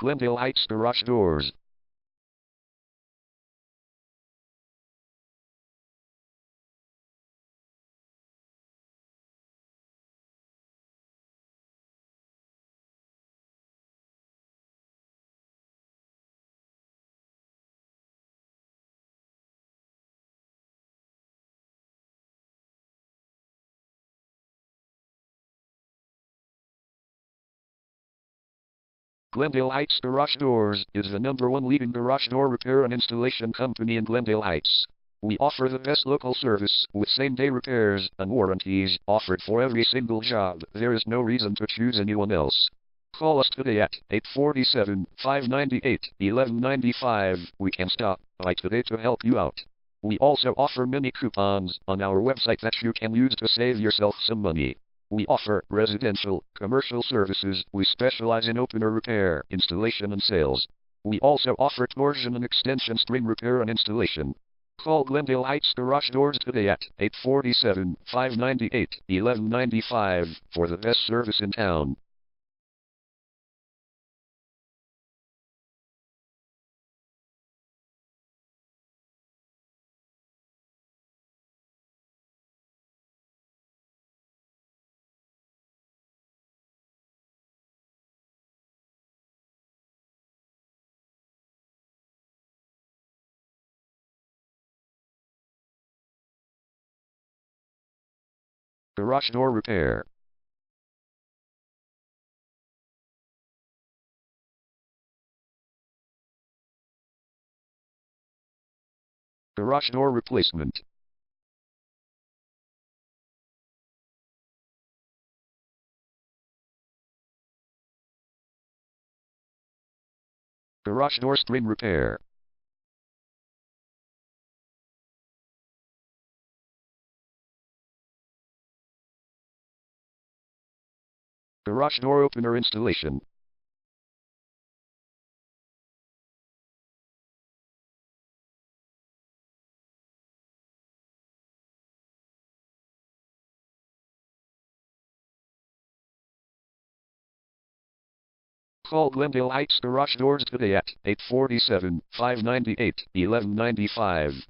Glendale Heights Garage Doors. Glendale Heights Garage Doors is the #1 leading garage door repair and installation company in Glendale Heights. We offer the best local service with same-day repairs and warranties offered for every single job. There is no reason to choose anyone else. Call us today at 847-598-1195. We can stop by today to help you out. We also offer many coupons on our website that you can use to save yourself some money. We offer residential, commercial services. We specialize in opener repair, installation and sales. We also offer torsion and extension string repair and installation. Call Glendale Heights Garage Doors today at 847-598-1195 for the best service in town. Garage door repair. Garage door replacement. Garage door string repair. Garage door opener installation. Call Glendale Heights Garage Doors today at 847-598-1195.